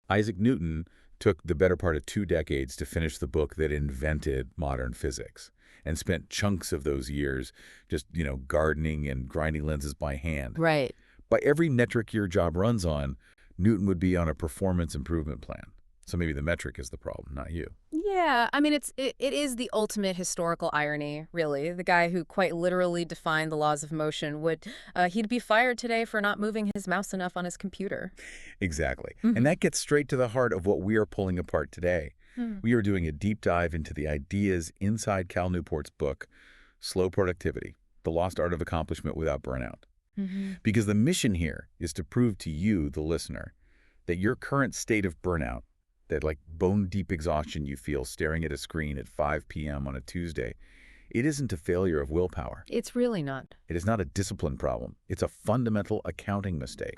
Isaac Newton took the better part of 2 decades to finish the book that invented modern physics and spent chunks of those years just, gardening and grinding lenses by hand. Right. By every metric your job runs on, Newton would be on a performance improvement plan. So maybe the metric is the problem, not you. Yeah, I mean, it is the ultimate historical irony, really. The guy who quite literally defined the laws of motion he'd be fired today for not moving his mouse enough on his computer. Exactly. And that gets straight to the heart of what we are pulling apart today. We are doing a deep dive into the ideas inside Cal Newport's book, Slow-Productivity, The Lost Art of Accomplishment Without Burnout. Because the mission here is to prove to you, the listener, that your current state of burnout, that bone-deep exhaustion you feel staring at a screen at 5 p.m. on a Tuesday, it isn't a failure of willpower. It's really not. It is not a discipline problem. It's a fundamental accounting mistake.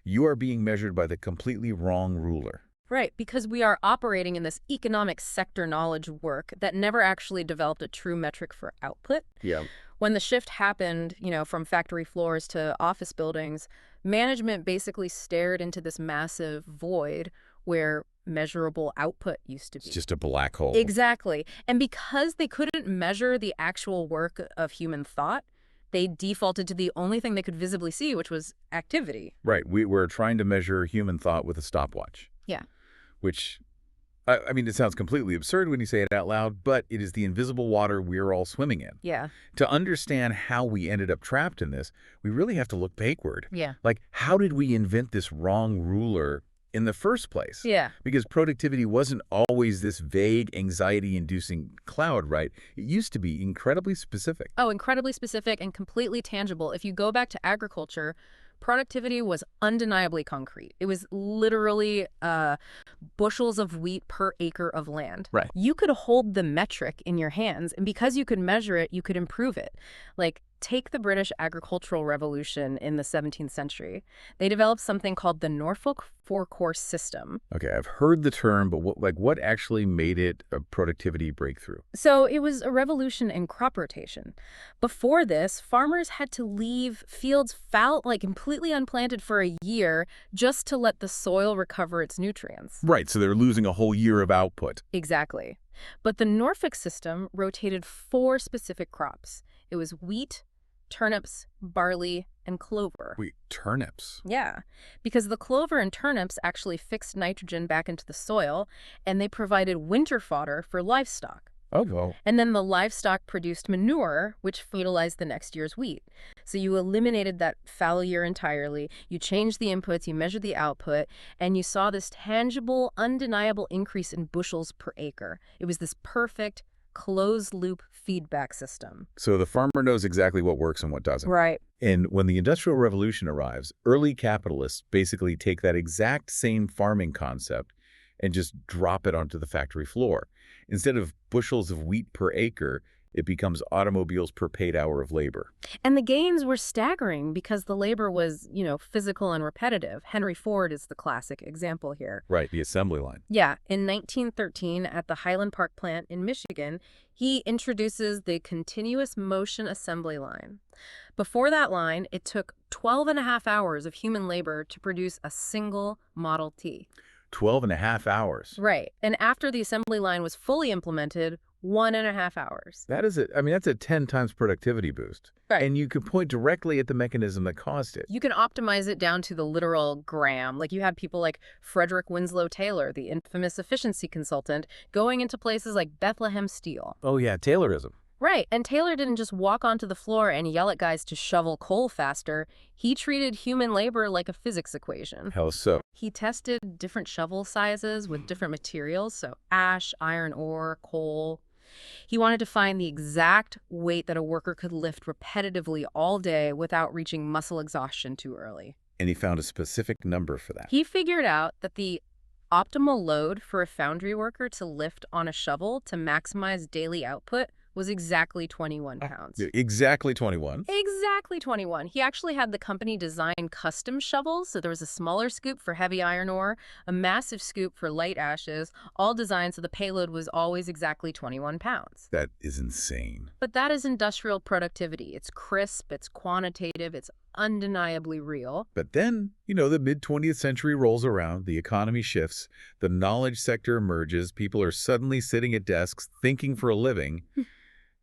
You are being measured by the completely wrong ruler. Right, because we are operating in this economic sector knowledge work that never actually developed a true metric for output. Yeah. When the shift happened, from factory floors to office buildings, management basically stared into this massive void where measurable output used to be. It's just a black hole. Exactly. And because they couldn't measure the actual work of human thought, they defaulted to the only thing they could visibly see, which was activity. Right. We're trying to measure human thought with a stopwatch. Yeah. Which, I mean, it sounds completely absurd when you say it out loud, but it is the invisible water we're all swimming in. Yeah. To understand how we ended up trapped in this, we really have to look backward. Yeah. How did we invent this wrong ruler in the first place? Yeah. Because productivity wasn't always this vague, anxiety-inducing cloud, right? It used to be incredibly specific. Oh, incredibly specific and completely tangible. If you go back to agriculture, productivity was undeniably concrete. It was literally bushels of wheat per acre of land. Right. You could hold the metric in your hands, and because you could measure it, you could improve it. Take the British agricultural revolution in the 17th century. They developed something called the Norfolk four-course system. Okay, I've heard the term, but what actually made it a productivity breakthrough? So it was a revolution in crop rotation. Before this, farmers had to leave fields completely unplanted for a year just to let the soil recover its nutrients. Right, so they're losing a whole year of output. Exactly. But the Norfolk system rotated 4 specific crops. It was wheat, turnips, barley, and clover. Wait, turnips? Yeah, because the clover and turnips actually fixed nitrogen back into the soil, and they provided winter fodder for livestock. Oh, well. And then the livestock produced manure, which fertilized the next year's wheat. So you eliminated that fallow year entirely, you changed the inputs, you measured the output, and you saw this tangible, undeniable increase in bushels per acre. It was this perfect, closed-loop feedback system. So the farmer knows exactly what works and what doesn't. Right. And when the Industrial Revolution arrives, early capitalists basically take that exact same farming concept and just drop it onto the factory floor. Instead of bushels of wheat per acre, it becomes automobiles per paid hour of labor. And the gains were staggering because the labor was, physical and repetitive. Henry Ford is the classic example here. Right, the assembly line. Yeah, in 1913 at the Highland Park plant in Michigan, he introduces the continuous motion assembly line. Before that line, it took 12 and a half hours of human labor to produce a single Model T. 12 and a half hours. Right. And after the assembly line was fully implemented, 1.5 hours. That's a 10 times productivity boost. Right. And you could point directly at the mechanism that caused it. You can optimize it down to the literal gram. You had people like Frederick Winslow Taylor, the infamous efficiency consultant, going into places like Bethlehem Steel. Oh, yeah, Taylorism. Right, and Taylor didn't just walk onto the floor and yell at guys to shovel coal faster. He treated human labor like a physics equation. How so? He tested different shovel sizes with different materials, so ash, iron ore, coal. He wanted to find the exact weight that a worker could lift repetitively all day without reaching muscle exhaustion too early. And he found a specific number for that. He figured out that the optimal load for a foundry worker to lift on a shovel to maximize daily output was exactly 21 pounds. Exactly 21? Exactly 21. He actually had the company design custom shovels, so there was a smaller scoop for heavy iron ore, a massive scoop for light ashes, all designed so the payload was always exactly 21 pounds. That is insane. But that is industrial productivity. It's crisp, it's quantitative, it's undeniably real. But then, the mid-20th century rolls around, the economy shifts, the knowledge sector emerges, people are suddenly sitting at desks thinking for a living,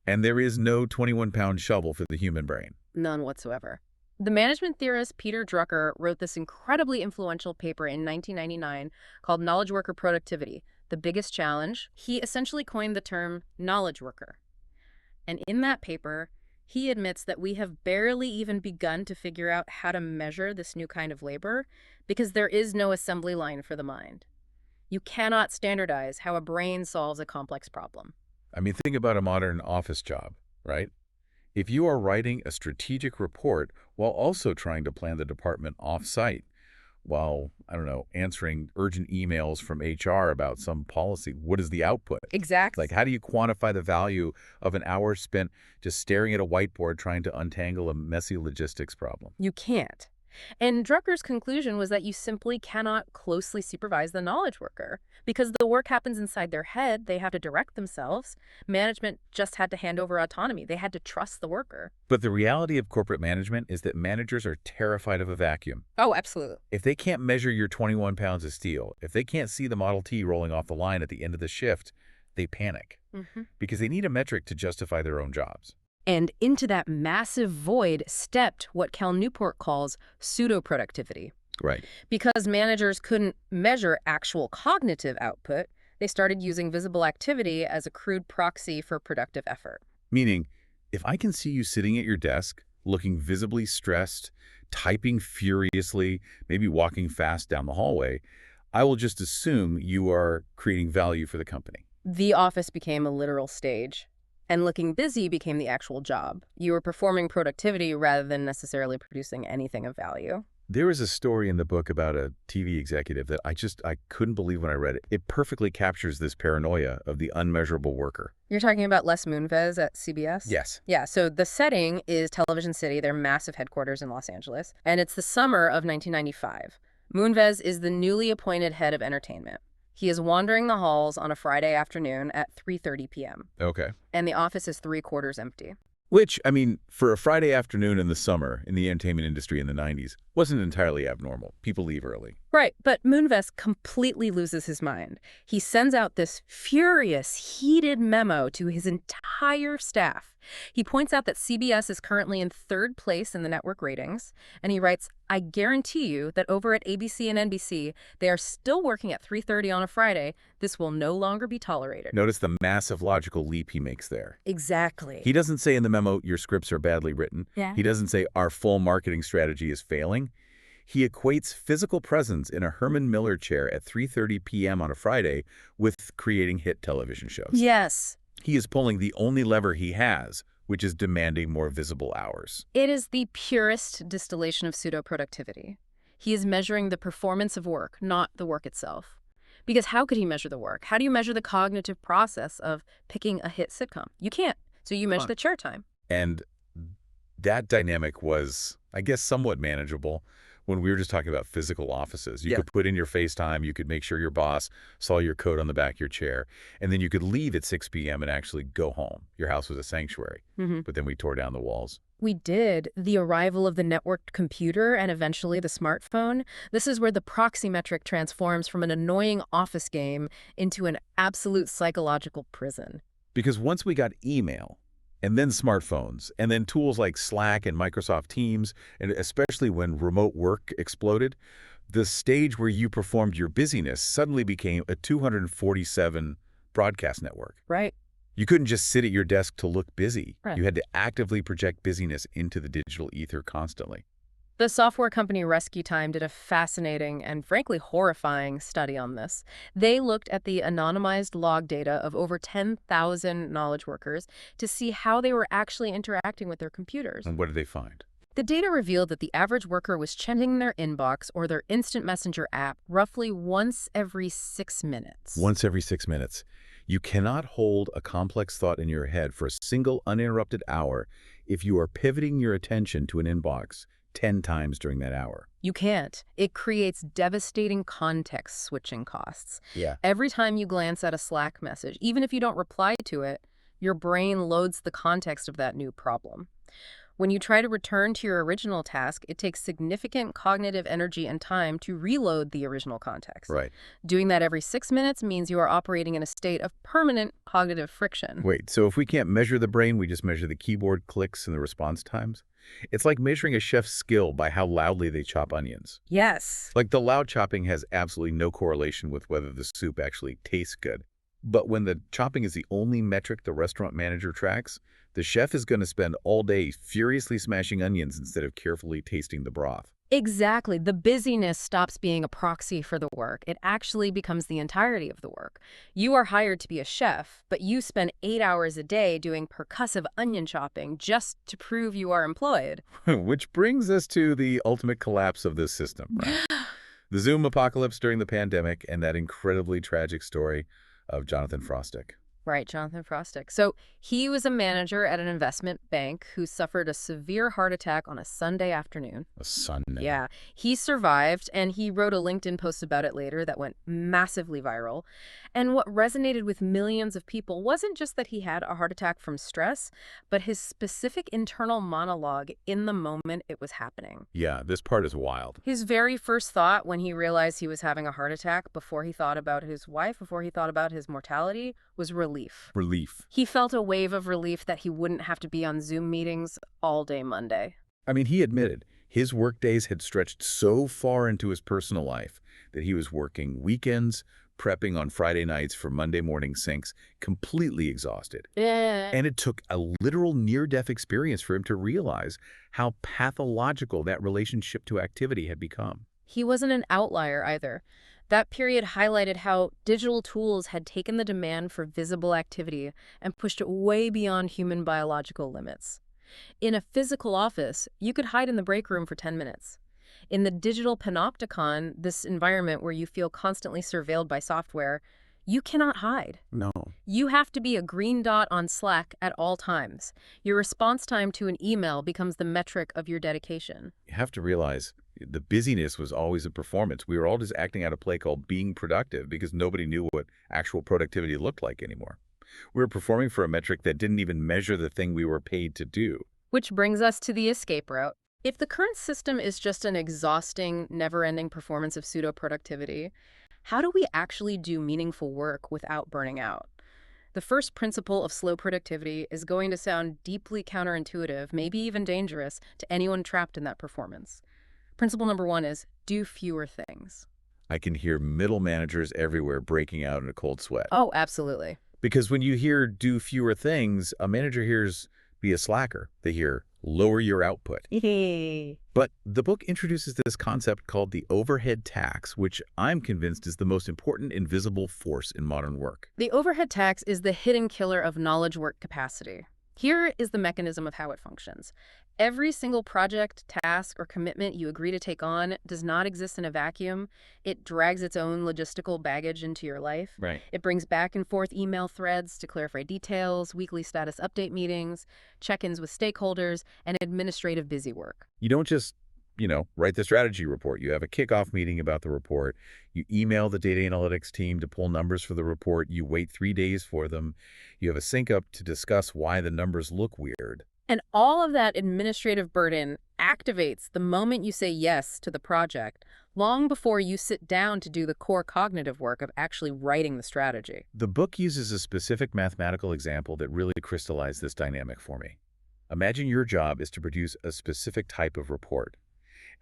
and there is no 21-pound shovel for the human brain. None whatsoever. The management theorist Peter Drucker wrote this incredibly influential paper in 1999 called Knowledge Worker Productivity, The Biggest Challenge. He essentially coined the term knowledge worker. And in that paper, he admits that we have barely even begun to figure out how to measure this new kind of labor because there is no assembly line for the mind. You cannot standardize how a brain solves a complex problem. I mean, think about a modern office job, right? If you are writing a strategic report while also trying to plan the department off-site, while, answering urgent emails from HR about some policy, what is the output? Exactly. Like, how do you quantify the value of an hour spent just staring at a whiteboard trying to untangle a messy logistics problem? You can't. And Drucker's conclusion was that you simply cannot closely supervise the knowledge worker because the work happens inside their head. They have to direct themselves. Management just had to hand over autonomy. They had to trust the worker. But the reality of corporate management is that managers are terrified of a vacuum. Oh, absolutely. If they can't measure your 21 pounds of steel, if they can't see the Model T rolling off the line at the end of the shift, they panic because they need a metric to justify their own jobs. And into that massive void stepped what Cal Newport calls pseudo-productivity. Right. Because managers couldn't measure actual cognitive output, they started using visible activity as a crude proxy for productive effort. Meaning, if I can see you sitting at your desk, looking visibly stressed, typing furiously, maybe walking fast down the hallway, I will just assume you are creating value for the company. The office became a literal stage. And looking busy became the actual job. You were performing productivity rather than necessarily producing anything of value. There is a story in the book about a TV executive that I couldn't believe when I read it. It perfectly captures this paranoia of the unmeasurable worker. You're talking about Les Moonves at CBS? Yes. Yeah, so the setting is Television City, their massive headquarters in Los Angeles, and it's the summer of 1995. Moonves is the newly appointed head of entertainment. He is wandering the halls on a Friday afternoon at 3:30 p.m. Okay. And the office is 3/4 empty. Which, for a Friday afternoon in the summer in the entertainment industry in the 90s, wasn't entirely abnormal. People leave early. Right, but Moonves completely loses his mind. He sends out this furious, heated memo to his entire staff. He points out that CBS is currently in 3rd place in the network ratings, and he writes, "I guarantee you that over at ABC and NBC, they are still working at 3:30 on a Friday. This will no longer be tolerated." Notice the massive logical leap he makes there. Exactly. He doesn't say in the memo, your scripts are badly written. Yeah. He doesn't say our full marketing strategy is failing. He equates physical presence in a Herman Miller chair at 3:30 p.m. on a Friday with creating hit television shows. Yes. He is pulling the only lever he has, which is demanding more visible hours. It is the purest distillation of pseudo-productivity. He is measuring the performance of work, not the work itself. Because how could he measure the work? How do you measure the cognitive process of picking a hit sitcom? You can't. So you measure the chair time. And that dynamic was, I guess, somewhat manageable when we were just talking about physical offices. You could put in your FaceTime, you could make sure your boss saw your coat on the back of your chair, and then you could leave at 6 p.m. and actually go home. Your house was a sanctuary. But then we tore down the walls. We did. The arrival of the networked computer and eventually the smartphone. This is where the proxy metric transforms from an annoying office game into an absolute psychological prison. Because once we got email, and then smartphones, and then tools like Slack and Microsoft Teams, and especially when remote work exploded, the stage where you performed your busyness suddenly became a 247 broadcast network. Right. You couldn't just sit at your desk to look busy. Right. You had to actively project busyness into the digital ether constantly. The software company Rescue Time did a fascinating and frankly horrifying study on this. They looked at the anonymized log data of over 10,000 knowledge workers to see how they were actually interacting with their computers. And what did they find? The data revealed that the average worker was checking their inbox or their instant messenger app roughly once every 6 minutes. Once every 6 minutes. You cannot hold a complex thought in your head for a single uninterrupted hour if you are pivoting your attention to an inbox 10 times during that hour. You can't. It creates devastating context switching costs. Yeah. Every time you glance at a Slack message, even if you don't reply to it, your brain loads the context of that new problem. When you try to return to your original task, it takes significant cognitive energy and time to reload the original context. Right. Doing that every 6 minutes means you are operating in a state of permanent cognitive friction. Wait, so if we can't measure the brain, we just measure the keyboard clicks and the response times? It's like measuring a chef's skill by how loudly they chop onions. Yes. Like the loud chopping has absolutely no correlation with whether the soup actually tastes good. But when the chopping is the only metric the restaurant manager tracks, the chef is going to spend all day furiously smashing onions instead of carefully tasting the broth. Exactly. The busyness stops being a proxy for the work. It actually becomes the entirety of the work. You are hired to be a chef, but you spend 8 hours a day doing percussive onion chopping just to prove you are employed. Which brings us to the ultimate collapse of this system, right? The Zoom apocalypse during the pandemic and that incredibly tragic story of Jonathan Frostick. Right, Jonathan Frostick. So he was a manager at an investment bank who suffered a severe heart attack on a Sunday afternoon. A Sunday. Yeah, he survived, and he wrote a LinkedIn post about it later that went massively viral. And what resonated with millions of people wasn't just that he had a heart attack from stress, but his specific internal monologue in the moment it was happening. Yeah, this part is wild. His very first thought when he realized he was having a heart attack, before he thought about his wife, before he thought about his mortality, was relief. Relief. He felt a wave of relief that he wouldn't have to be on Zoom meetings all day Monday. I mean, he admitted his work days had stretched so far into his personal life that he was working weekends, prepping on Friday nights for Monday morning syncs, completely exhausted. And it took a literal near-death experience for him to realize how pathological that relationship to activity had become. He wasn't an outlier either. That period highlighted how digital tools had taken the demand for visible activity and pushed it way beyond human biological limits. In a physical office, you could hide in the break room for 10 minutes. In the digital panopticon, this environment where you feel constantly surveilled by software, you cannot hide. No. You have to be a green dot on Slack at all times. Your response time to an email becomes the metric of your dedication. You have to realize the busyness was always a performance. We were all just acting out a play called being productive because nobody knew what actual productivity looked like anymore. We were performing for a metric that didn't even measure the thing we were paid to do. Which brings us to the escape route. If the current system is just an exhausting, never-ending performance of pseudo-productivity, how do we actually do meaningful work without burning out? The first principle of slow productivity is going to sound deeply counterintuitive, maybe even dangerous, to anyone trapped in that performance. Principle number 1 is do fewer things. I can hear middle managers everywhere breaking out in a cold sweat. Oh, absolutely. Because when you hear do fewer things, a manager hears be a slacker. They hear lower your output. But the book introduces this concept called the overhead tax, which I'm convinced is the most important invisible force in modern work. The overhead tax is the hidden killer of knowledge work capacity. Here is the mechanism of how it functions. Every single project, task, or commitment you agree to take on does not exist in a vacuum. It drags its own logistical baggage into your life. Right. It brings back and forth email threads to clarify details, weekly status update meetings, check-ins with stakeholders, and administrative busy work. You don't just, write the strategy report. You have a kickoff meeting about the report. You email the data analytics team to pull numbers for the report. You wait 3 days for them. You have a sync up to discuss why the numbers look weird. And all of that administrative burden activates the moment you say yes to the project, long before you sit down to do the core cognitive work of actually writing the strategy. The book uses a specific mathematical example that really crystallized this dynamic for me. Imagine your job is to produce a specific type of report.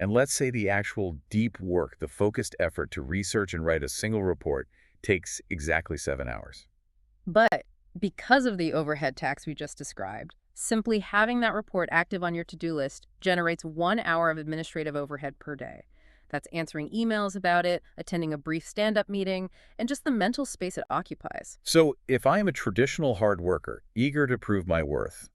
And let's say the actual deep work, the focused effort to research and write a single report takes exactly 7 hours. But because of the overhead tax we just described, simply having that report active on your to-do list generates 1 hour of administrative overhead per day. That's answering emails about it, attending a brief stand-up meeting, and just the mental space it occupies. So if I am a traditional hard worker, eager to prove my worth,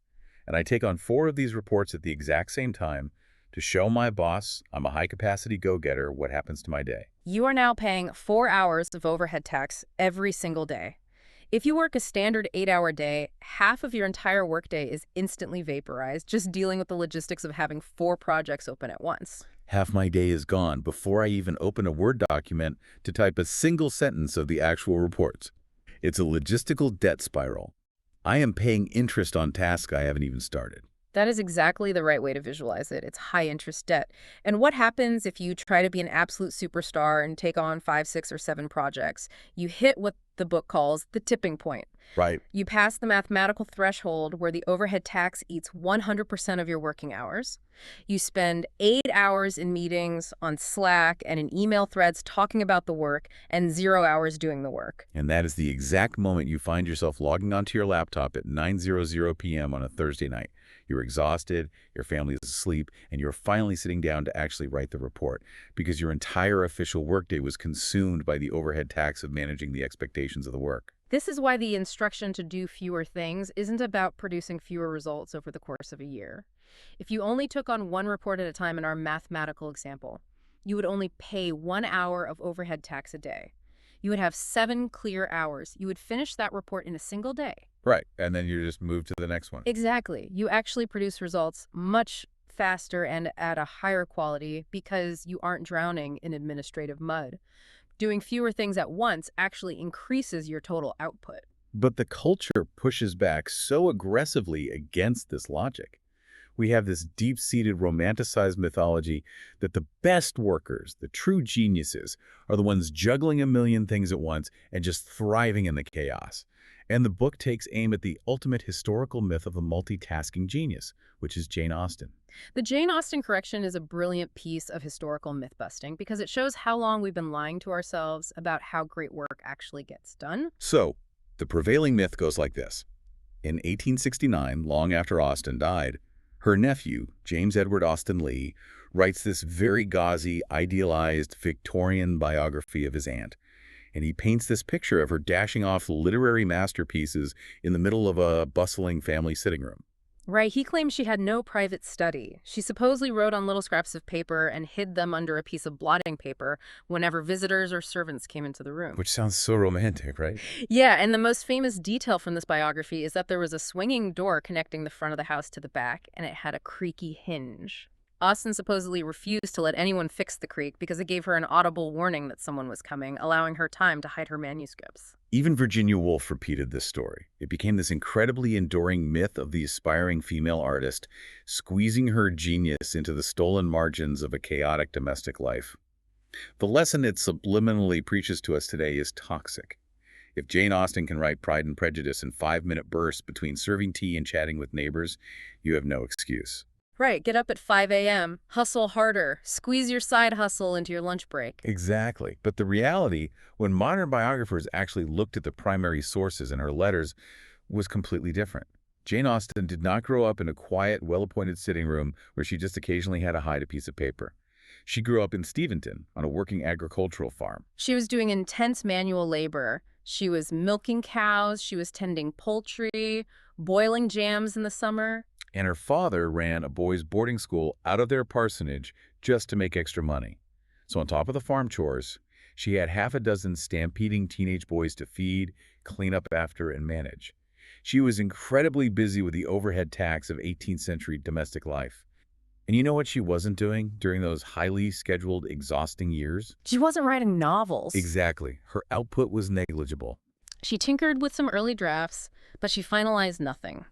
and I take on 4 of these reports at the exact same time to show my boss I'm a high-capacity go-getter, what happens to my day? You are now paying 4 hours of overhead tax every single day. If you work a standard 8-hour day, half of your entire workday is instantly vaporized, just dealing with the logistics of having 4 projects open at once. Half my day is gone before I even open a Word document to type a single sentence of the actual reports. It's a logistical debt spiral. I am paying interest on tasks I haven't even started. That is exactly the right way to visualize it. It's high-interest debt. And what happens if you try to be an absolute superstar and take on 5, 6, or 7 projects? You hit what the book calls the tipping point. Right. You pass the mathematical threshold where the overhead tax eats 100% of your working hours. You spend 8 hours in meetings, on Slack, and in email threads talking about the work, and 0 hours doing the work. And that is the exact moment you find yourself logging onto your laptop at 9:00 p.m. on a Thursday night. You're exhausted, your family is asleep, and you're finally sitting down to actually write the report because your entire official workday was consumed by the overhead tax of managing the expectations of the work. This is why the instruction to do fewer things isn't about producing fewer results over the course of a year. If you only took on one report at a time in our mathematical example, you would only pay 1 hour of overhead tax a day. You would have 7 clear hours. You would finish that report in a single day. Right, and then you just move to the next one. Exactly. You actually produce results much faster and at a higher quality because you aren't drowning in administrative mud. Doing fewer things at once actually increases your total output. But the culture pushes back so aggressively against this logic. We have this deep-seated romanticized mythology that the best workers, the true geniuses, are the ones juggling a million things at once and just thriving in the chaos. And the book takes aim at the ultimate historical myth of the multitasking genius, which is Jane Austen. The Jane Austen correction is a brilliant piece of historical myth-busting because it shows how long we've been lying to ourselves about how great work actually gets done. So, the prevailing myth goes like this. In 1869, long after Austen died, her nephew, James Edward Austen Lee, writes this very gauzy, idealized Victorian biography of his aunt. And he paints this picture of her dashing off literary masterpieces in the middle of a bustling family sitting room. Right, he claims she had no private study. She supposedly wrote on little scraps of paper and hid them under a piece of blotting paper whenever visitors or servants came into the room. Which sounds so romantic, right? Yeah, and the most famous detail from this biography is that there was a swinging door connecting the front of the house to the back, and it had a creaky hinge. Austen supposedly refused to let anyone fix the creak because it gave her an audible warning that someone was coming, allowing her time to hide her manuscripts. Even Virginia Woolf repeated this story. It became this incredibly enduring myth of the aspiring female artist, squeezing her genius into the stolen margins of a chaotic domestic life. The lesson it subliminally preaches to us today is toxic. If Jane Austen can write Pride and Prejudice in 5-minute bursts between serving tea and chatting with neighbors, you have no excuse. Right, get up at 5 a.m., hustle harder, squeeze your side hustle into your lunch break. Exactly. But the reality, when modern biographers actually looked at the primary sources in her letters, was completely different. Jane Austen did not grow up in a quiet, well-appointed sitting room where she just occasionally had to hide a piece of paper. She grew up in Steventon on a working agricultural farm. She was doing intense manual labor. She was milking cows, she was tending poultry, boiling jams in the summer. And her father ran a boys' boarding school out of their parsonage just to make extra money. So on top of the farm chores, she had half a dozen stampeding teenage boys to feed, clean up after, and manage. She was incredibly busy with the overhead tax of 18th century domestic life. And you know what she wasn't doing during those highly scheduled, exhausting years? She wasn't writing novels. Exactly. Her output was negligible. She tinkered with some early drafts, but she finalized nothing.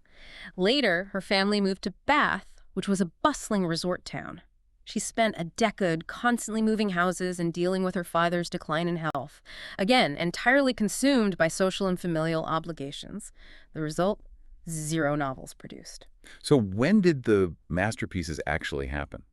Later, her family moved to Bath, which was a bustling resort town. She spent a decade constantly moving houses and dealing with her father's decline in health. Again, entirely consumed by social and familial obligations. The result? 0 novels produced. So when did the masterpieces actually happen?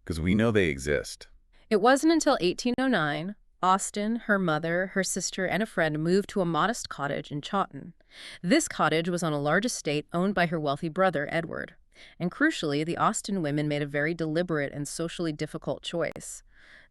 Because we know they exist. It wasn't until 1809, Austen, her mother, her sister, and a friend moved to a modest cottage in Chawton. This cottage was on a large estate owned by her wealthy brother, Edward. And crucially, the Austen women made a very deliberate and socially difficult choice.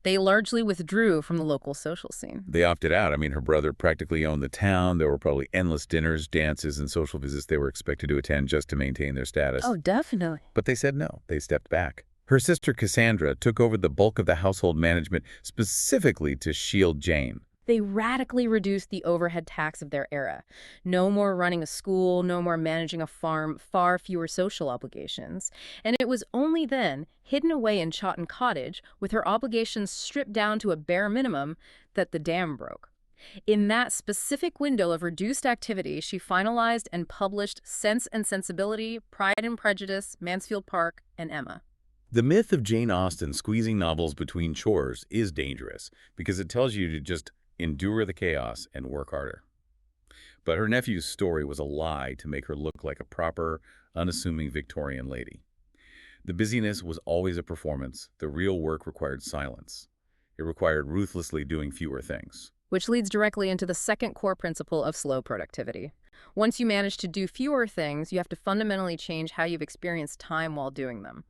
They largely withdrew from the local social scene. They opted out. I mean, her brother practically owned the town. There were probably endless dinners, dances, and social visits they were expected to attend just to maintain their status. Oh, definitely. But they said no. They stepped back. Her sister Cassandra took over the bulk of the household management specifically to shield Jane. They radically reduced the overhead tax of their era. No more running a school, no more managing a farm, far fewer social obligations. And it was only then, hidden away in Chawton Cottage, with her obligations stripped down to a bare minimum, that the dam broke. In that specific window of reduced activity, she finalized and published Sense and Sensibility, Pride and Prejudice, Mansfield Park, and Emma. The myth of Jane Austen squeezing novels between chores is dangerous because it tells you to just endure the chaos and work harder. But her nephew's story was a lie to make her look like a proper, unassuming Victorian lady. The busyness was always a performance. The real work required silence. It required ruthlessly doing fewer things. Which leads directly into the second core principle of slow productivity. Once you manage to do fewer things, you have to fundamentally change how you've experienced time while doing them.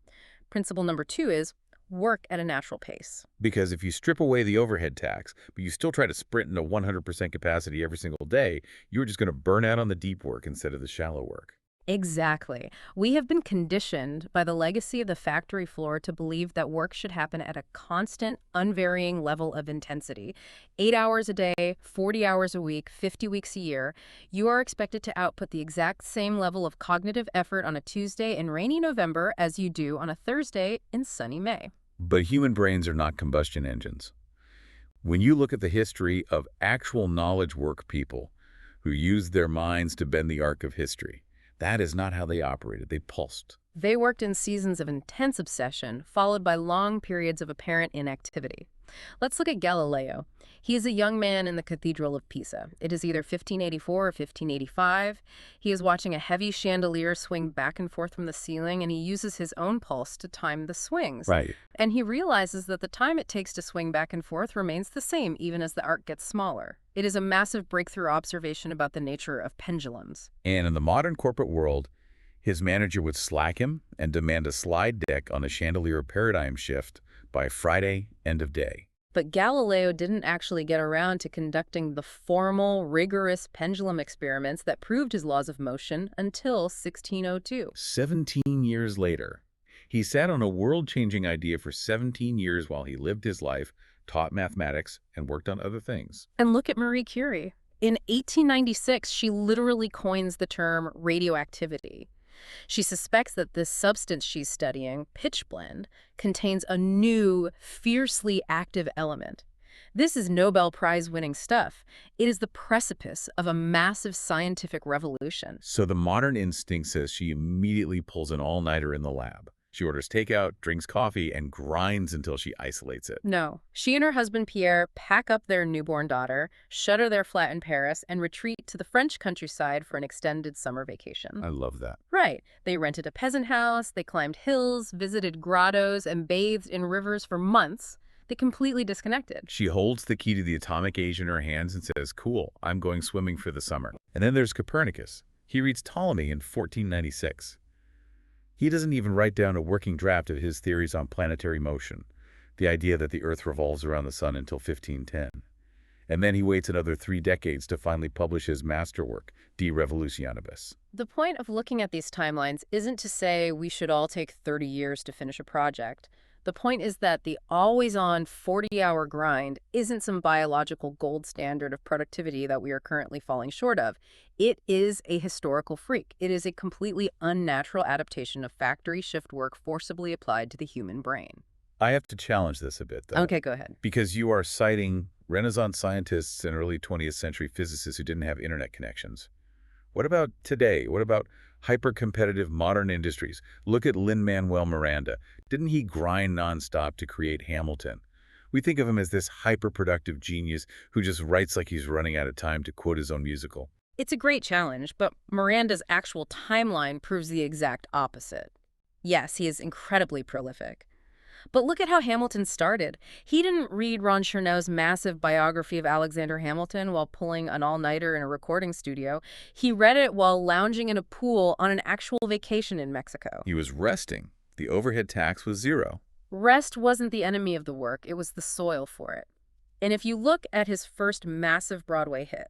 Principle number 2 is work at a natural pace. Because if you strip away the overhead tax, but you still try to sprint into 100% capacity every single day, you're just going to burn out on the deep work instead of the shallow work. Exactly. We have been conditioned by the legacy of the factory floor to believe that work should happen at a constant, unvarying level of intensity. 8 hours a day, 40 hours a week, 50 weeks a year. You are expected to output the exact same level of cognitive effort on a Tuesday in rainy November as you do on a Thursday in sunny May. But human brains are not combustion engines. When you look at the history of actual knowledge work people who used their minds to bend the arc of history, that is not how they operated. They pulsed. They worked in seasons of intense obsession, followed by long periods of apparent inactivity. Let's look at Galileo. He is a young man in the Cathedral of Pisa. It is either 1584 or 1585. He is watching a heavy chandelier swing back and forth from the ceiling, and he uses his own pulse to time the swings. Right. And he realizes that the time it takes to swing back and forth remains the same, even as the arc gets smaller. It is a massive breakthrough observation about the nature of pendulums. And in the modern corporate world, his manager would slack him and demand a slide deck on a chandelier paradigm shift by Friday, end of day. But Galileo didn't actually get around to conducting the formal, rigorous pendulum experiments that proved his laws of motion until 1602. 17 years later, he sat on a world-changing idea for 17 years while he lived his life, taught mathematics, and worked on other things. And look at Marie Curie. In 1896, she literally coins the term radioactivity. She suspects that this substance she's studying, pitchblende, contains a new, fiercely active element. This is Nobel Prize-winning stuff. It is the precipice of a massive scientific revolution. So the modern instinct says she immediately pulls an all-nighter in the lab. She orders takeout, drinks coffee, and grinds until she isolates it. No. She and her husband Pierre pack up their newborn daughter, shutter their flat in Paris, and retreat to the French countryside for an extended summer vacation. I love that. Right. They rented a peasant house, they climbed hills, visited grottos, and bathed in rivers for months. They completely disconnected. She holds the key to the atomic age in her hands and says, "Cool, I'm going swimming for the summer." And then there's Copernicus. He reads Ptolemy in 1496. He doesn't even write down a working draft of his theories on planetary motion, the idea that the Earth revolves around the sun, until 1510. And then he waits another 3 decades to finally publish his masterwork, De Revolutionibus. The point of looking at these timelines isn't to say we should all take 30 years to finish a project. The point is that the always-on 40-hour grind isn't some biological gold standard of productivity that we are currently falling short of. It is a historical freak. It is a completely unnatural adaptation of factory shift work forcibly applied to the human brain. I have to challenge this a bit, though. Okay, go ahead. Because you are citing Renaissance scientists and early 20th century physicists who didn't have internet connections. What about today? What about hyper-competitive modern industries? Look at Lin-Manuel Miranda. Didn't he grind nonstop to create Hamilton? We think of him as this hyper-productive genius who just writes like he's running out of time, to quote his own musical. It's a great challenge, but Miranda's actual timeline proves the exact opposite. Yes, he is incredibly prolific. But look at how Hamilton started. He didn't read Ron Chernow's massive biography of Alexander Hamilton while pulling an all-nighter in a recording studio. He read it while lounging in a pool on an actual vacation in Mexico. He was resting. The overhead tax was 0. Rest wasn't the enemy of the work, it was the soil for it. And if you look at his first massive Broadway hit,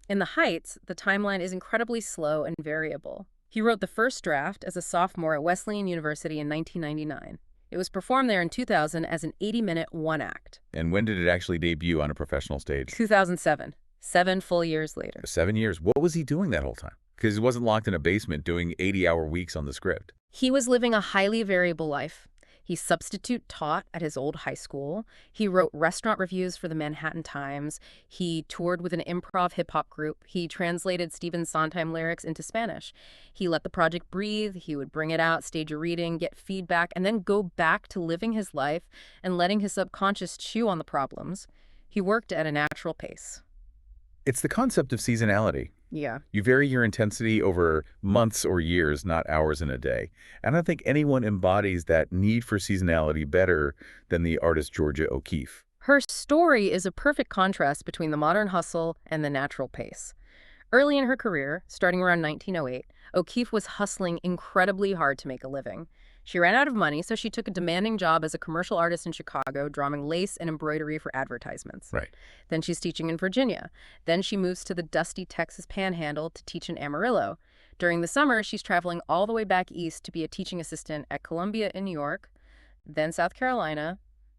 in The Heights, the timeline is incredibly slow and variable. He wrote the first draft as a sophomore at Wesleyan University in 1999. It was performed there in 2000 as an 80-minute one-act. And when did it actually debut on a professional stage? 2007. 7 full years later. 7 years. What was he doing that whole time? Because he wasn't locked in a basement doing 80-hour weeks on the script. He was living a highly variable life. He substitute taught at his old high school. He wrote restaurant reviews for the Manhattan Times. He toured with an improv hip-hop group. He translated Stephen Sondheim lyrics into Spanish. He let the project breathe. He would bring it out, stage a reading, get feedback, and then go back to living his life and letting his subconscious chew on the problems. He worked at a natural pace. It's the concept of seasonality. Yeah. You vary your intensity over months or years, not hours in a day. And I think anyone embodies that need for seasonality better than the artist Georgia O'Keeffe. Her story is a perfect contrast between the modern hustle and the natural pace. Early in her career, starting around 1908, O'Keeffe was hustling incredibly hard to make a living. She ran out of money, so she took a demanding job as a commercial artist in Chicago, drawing lace and embroidery for advertisements. Right. Then she's teaching in Virginia. Then she moves to the dusty Texas Panhandle to teach in Amarillo. During the summer, she's traveling all the way back east to be a teaching assistant at Columbia in New York, then South Carolina,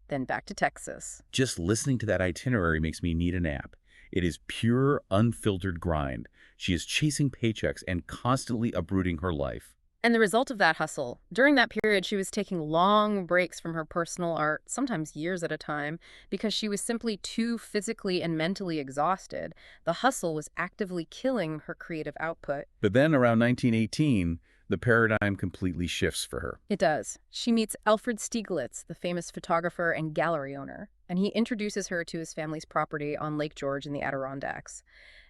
then back to Texas. Just listening to that itinerary makes me need a nap. It is pure, unfiltered grind. She is chasing paychecks and constantly uprooting her life. And the result of that hustle, during that period, she was taking long breaks from her personal art, sometimes years at a time, because she was simply too physically and mentally exhausted. The hustle was actively killing her creative output. But then around 1918, the paradigm completely shifts for her. It does. She meets Alfred Stieglitz, the famous photographer and gallery owner, and he introduces her to his family's property on Lake George in the Adirondacks.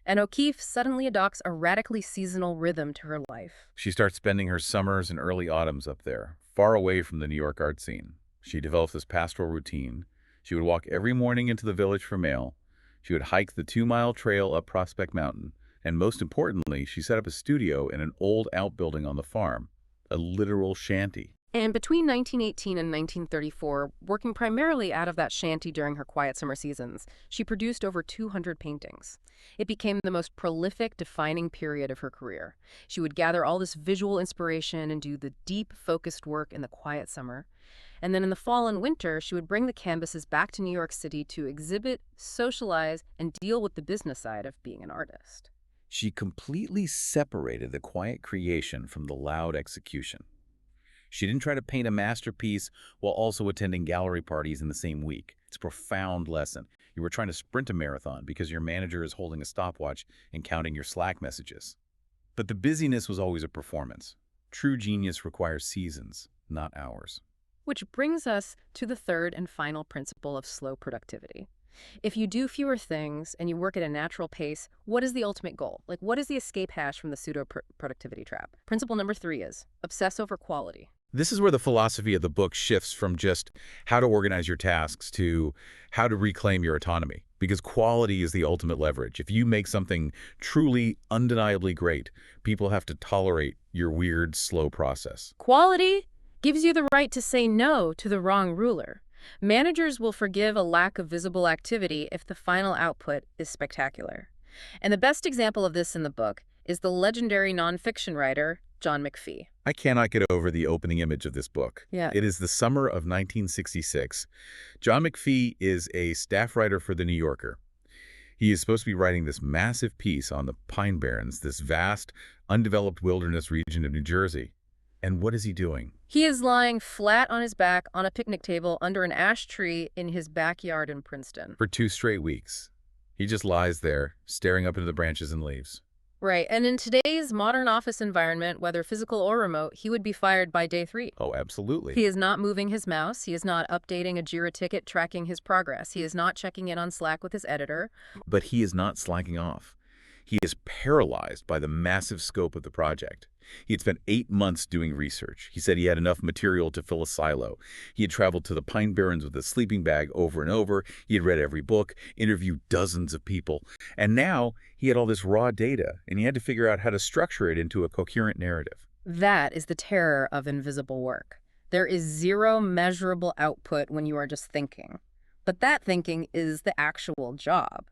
And O'Keeffe suddenly adopts a radically seasonal rhythm to her life. She starts spending her summers and early autumns up there, far away from the New York art scene. She develops this pastoral routine. She would walk every morning into the village for mail. She would hike the 2-mile trail up Prospect Mountain. And most importantly, she set up a studio in an old outbuilding on the farm, a literal shanty. And between 1918 and 1934, working primarily out of that shanty during her quiet summer seasons, she produced over 200 paintings. It became the most prolific, defining period of her career. She would gather all this visual inspiration and do the deep, focused work in the quiet summer. And then in the fall and winter, she would bring the canvases back to New York City to exhibit, socialize, and deal with the business side of being an artist. She completely separated the quiet creation from the loud execution. She didn't try to paint a masterpiece while also attending gallery parties in the same week. It's a profound lesson. You were trying to sprint a marathon because your manager is holding a stopwatch and counting your Slack messages. But the busyness was always a performance. True genius requires seasons, not hours. Which brings us to the third and final principle of slow productivity. If you do fewer things and you work at a natural pace, what is the ultimate goal? Like, what is the escape hash from the pseudo-productivity trap? Principle number 3 is obsess over quality. This is where the philosophy of the book shifts from just how to organize your tasks to how to reclaim your autonomy, because quality is the ultimate leverage. If you make something truly, undeniably great, people have to tolerate your weird, slow process. Quality gives you the right to say no to the wrong ruler. Managers will forgive a lack of visible activity if the final output is spectacular. And the best example of this in the book is the legendary nonfiction writer, John McPhee. I cannot get over the opening image of this book. Yeah. It is the summer of 1966. John McPhee is a staff writer for The New Yorker. He is supposed to be writing this massive piece on the Pine Barrens, this vast, undeveloped wilderness region of New Jersey. And what is he doing? He is lying flat on his back on a picnic table under an ash tree in his backyard in Princeton. For 2 straight weeks. He just lies there, staring up into the branches and leaves. Right, and in today's modern office environment, whether physical or remote, he would be fired by day 3. Oh, absolutely. He is not moving his mouse. He is not updating a JIRA ticket tracking his progress. He is not checking in on Slack with his editor. But he is not slacking off. He is paralyzed by the massive scope of the project. He had spent 8 months doing research. He said he had enough material to fill a silo. He had traveled to the Pine Barrens with a sleeping bag over and over. He had read every book, interviewed dozens of people. And now he had all this raw data, and he had to figure out how to structure it into a coherent narrative. That is the terror of invisible work. There is zero measurable output when you are just thinking. But that thinking is the actual job.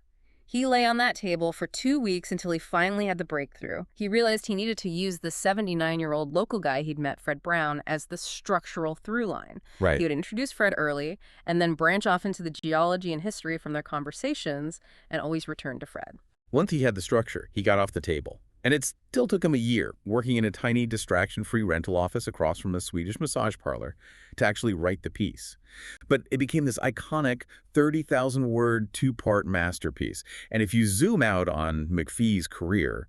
He lay on that table for 2 weeks until he finally had the breakthrough. He realized he needed to use the 79-year-old local guy he'd met, Fred Brown, as the structural through line. Right. He would introduce Fred early and then branch off into the geology and history from their conversations and always return to Fred. Once he had the structure, he got off the table. And it still took him a year, working in a tiny, distraction-free rental office across from a Swedish massage parlor, to actually write the piece. But it became this iconic 30,000-word, two-part masterpiece. And if you zoom out on McPhee's career,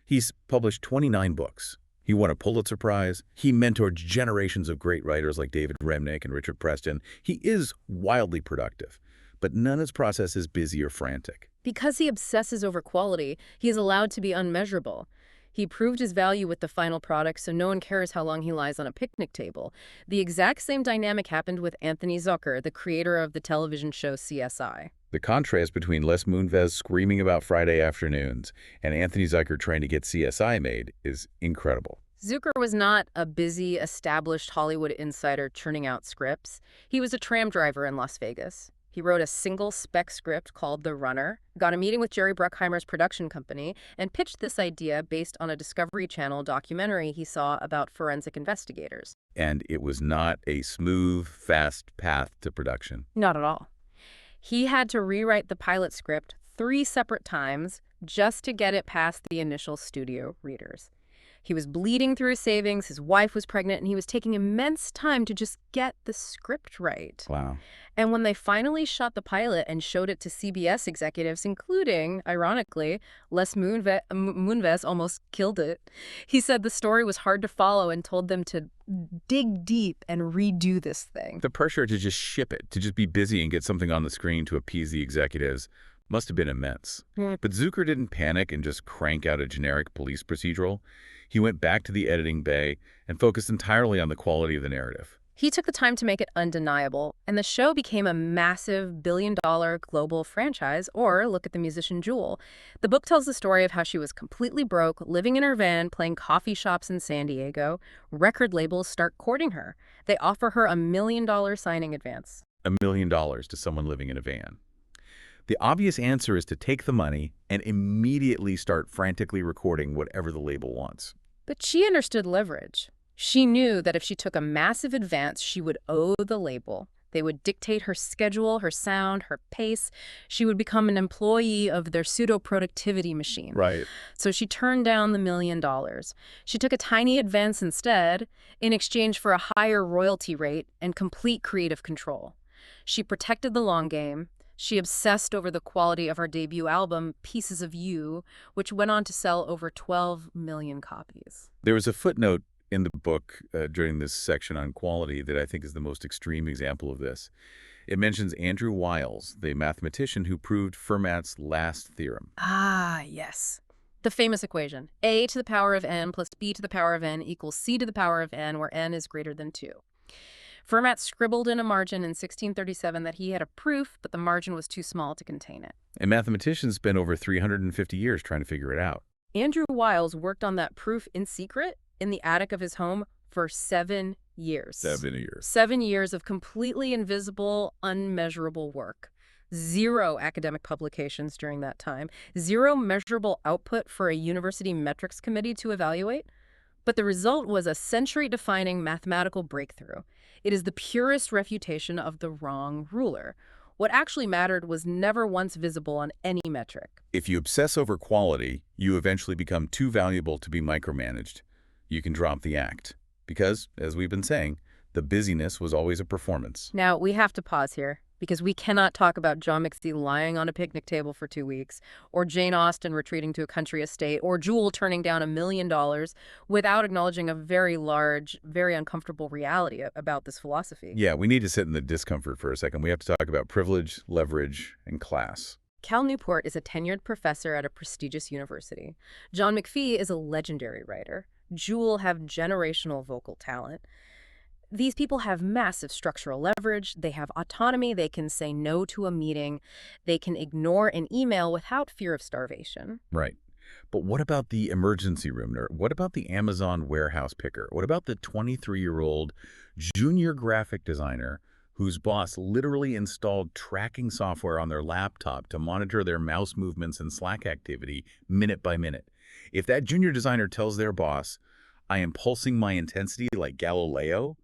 he's published 29 books. He won a Pulitzer Prize. He mentored generations of great writers like David Remnick and Richard Preston. He is wildly productive, but none of his process is busy or frantic. Because he obsesses over quality, he is allowed to be unmeasurable. He proved his value with the final product, so no one cares how long he lies on a picnic table. The exact same dynamic happened with Anthony Zucker, the creator of the television show CSI. The contrast between Les Moonves screaming about Friday afternoons and Anthony Zucker trying to get CSI made is incredible. Zucker was not a busy, established Hollywood insider churning out scripts. He was a tram driver in Las Vegas. He wrote a single spec script called The Runner, got a meeting with Jerry Bruckheimer's production company, and pitched this idea based on a Discovery Channel documentary he saw about forensic investigators. And it was not a smooth, fast path to production. Not at all. He had to rewrite the pilot script 3 separate times just to get it past the initial studio readers. He was bleeding through his savings, his wife was pregnant, and he was taking immense time to just get the script right. Wow. And when they finally shot the pilot and showed it to CBS executives, including, ironically, Les Moonves almost killed it, he said the story was hard to follow and told them to dig deep and redo this thing. The pressure to just ship it, to just be busy and get something on the screen to appease the executives, must have been immense. But Zucker didn't panic and just crank out a generic police procedural. He went back to the editing bay and focused entirely on the quality of the narrative. He took the time to make it undeniable, and the show became a massive billion-dollar global franchise, or look at the musician Jewel. The book tells the story of how she was completely broke, living in her van, playing coffee shops in San Diego. Record labels start courting her. They offer her $1 million signing advance. $1 million to someone living in a van. The obvious answer is to take the money and immediately start frantically recording whatever the label wants. But she understood leverage. She knew that if she took a massive advance, she would owe the label. They would dictate her schedule, her sound, her pace. She would become an employee of their pseudo-productivity machine. Right. So she turned down the $1 million. She took a tiny advance instead, in exchange for a higher royalty rate and complete creative control. She protected the long game. She obsessed over the quality of her debut album, Pieces of You, which went on to sell over 12 million copies. There was a footnote in the book during this section on quality that I think is the most extreme example of this. It mentions Andrew Wiles, the mathematician who proved Fermat's last theorem. Ah, yes. The famous equation, a to the power of n plus b to the power of n equals c to the power of n, where n is greater than 2. Fermat scribbled in a margin in 1637 that he had a proof, but the margin was too small to contain it. And mathematicians spent over 350 years trying to figure it out. Andrew Wiles worked on that proof in secret in the attic of his home for 7 years. 7 years. 7 years of completely invisible, unmeasurable work. 0 academic publications during that time. 0 measurable output for a university metrics committee to evaluate. But the result was a century-defining mathematical breakthrough. It is the purest refutation of the wrong ruler. What actually mattered was never once visible on any metric. If you obsess over quality, you eventually become too valuable to be micromanaged. You can drop the act. Because, as we've been saying, the busyness was always a performance. Now, we have to pause here, because we cannot talk about John McPhee lying on a picnic table for 2 weeks, or Jane Austen retreating to a country estate, or Jewel turning down $1 million without acknowledging a very large, very uncomfortable reality about this philosophy. Yeah, we need to sit in the discomfort for a second. We have to talk about privilege, leverage, and class. Cal Newport is a tenured professor at a prestigious university. John McPhee is a legendary writer. Jewel have generational vocal talent. These people have massive structural leverage. They have autonomy. They can say no to a meeting. They can ignore an email without fear of starvation. Right. But what about the emergency room nerd? What about the Amazon warehouse picker? What about the 23-year-old junior graphic designer whose boss literally installed tracking software on their laptop to monitor their mouse movements and Slack activity minute by minute? If that junior designer tells their boss, "I am pulsing my intensity like Galileo,"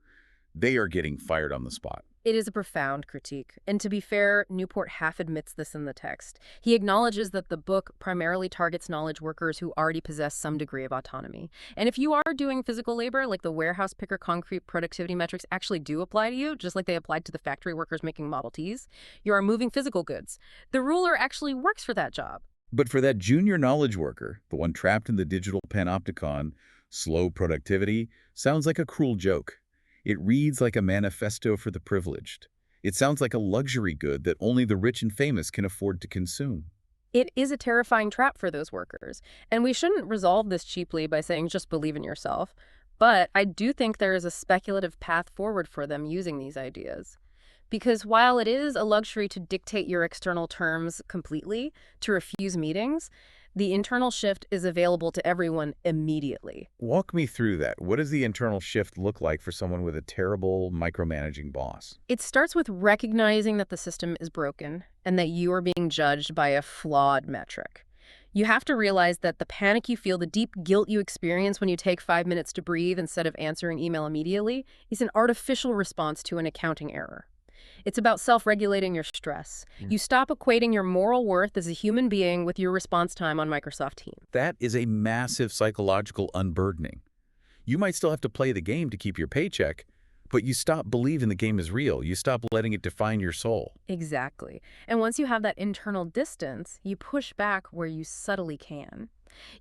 they are getting fired on the spot. It is a profound critique, and to be fair, Newport half admits this in the text. He acknowledges that the book primarily targets knowledge workers who already possess some degree of autonomy. And if you are doing physical labor, like the warehouse picker concrete productivity metrics actually do apply to you, just like they applied to the factory workers making Model Ts, you are moving physical goods. The ruler actually works for that job. But for that junior knowledge worker, the one trapped in the digital panopticon, slow productivity sounds like a cruel joke. It reads like a manifesto for the privileged. It sounds like a luxury good that only the rich and famous can afford to consume. It is a terrifying trap for those workers, and we shouldn't resolve this cheaply by saying just believe in yourself. But I do think there is a speculative path forward for them using these ideas. Because while it is a luxury to dictate your external terms completely, to refuse meetings, the internal shift is available to everyone immediately. Walk me through that. What does the internal shift look like for someone with a terrible micromanaging boss? It starts with recognizing that the system is broken and that you are being judged by a flawed metric. You have to realize that the panic you feel, the deep guilt you experience when you take 5 minutes to breathe instead of answering email immediately, is an artificial response to an accounting error. It's about self-regulating your stress. You stop equating your moral worth as a human being with your response time on Microsoft Teams. That is a massive psychological unburdening. You might still have to play the game to keep your paycheck, but you stop believing the game is real. You stop letting it define your soul. Exactly. And once you have that internal distance, you push back where you subtly can.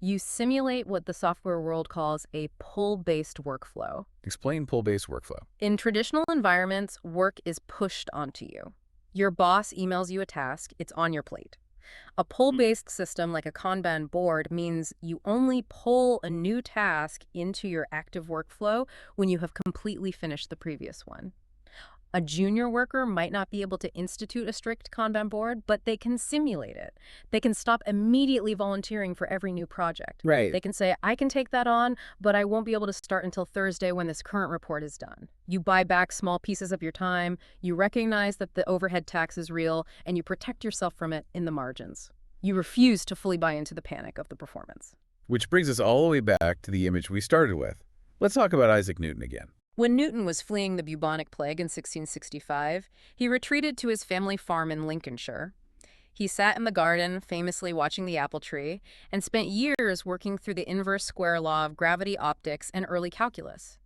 You simulate what the software world calls a pull-based workflow. Explain pull-based workflow. In traditional environments, work is pushed onto you. Your boss emails you a task, it's on your plate. A pull-based system like a Kanban board means you only pull a new task into your active workflow when you have completely finished the previous one. A junior worker might not be able to institute a strict Kanban board, but they can simulate it. They can stop immediately volunteering for every new project. Right. They can say, I can take that on, but I won't be able to start until Thursday when this current report is done. You buy back small pieces of your time, you recognize that the overhead tax is real, and you protect yourself from it in the margins. You refuse to fully buy into the panic of the performance. Which brings us all the way back to the image we started with. Let's talk about Isaac Newton again. When Newton was fleeing the bubonic plague in 1665, he retreated to his family farm in Lincolnshire. He sat in the garden, famously watching the apple tree, and spent years working through the inverse square law of gravity optics and early calculus.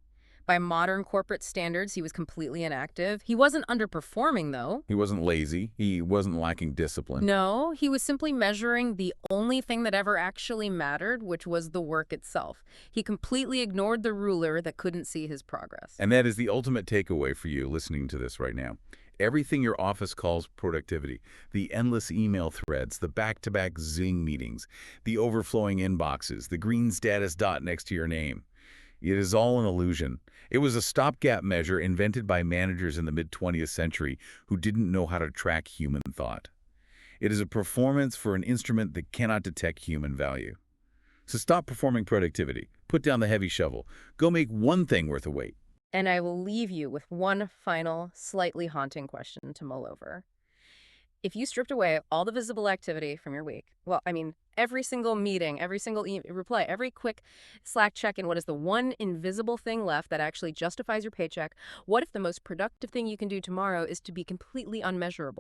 By modern corporate standards, he was completely inactive. He wasn't underperforming, though. He wasn't lazy. He wasn't lacking discipline. No, he was simply measuring the only thing that ever actually mattered, which was the work itself. He completely ignored the ruler that couldn't see his progress. And that is the ultimate takeaway for you listening to this right now. Everything your office calls productivity, the endless email threads, the back-to-back Zing meetings, the overflowing inboxes, the green status dot next to your name. It is all an illusion. It was a stopgap measure invented by managers in the mid-20th century who didn't know how to track human thought. It is a performance for an instrument that cannot detect human value. So stop performing productivity. Put down the heavy shovel. Go make one thing worth a wait. And I will leave you with one final, slightly haunting question to mull over. If you stripped away all the visible activity from your week, well, I mean, every single meeting, every single reply, every quick Slack check-in, what is the one invisible thing left that actually justifies your paycheck? What if the most productive thing you can do tomorrow is to be completely unmeasurable?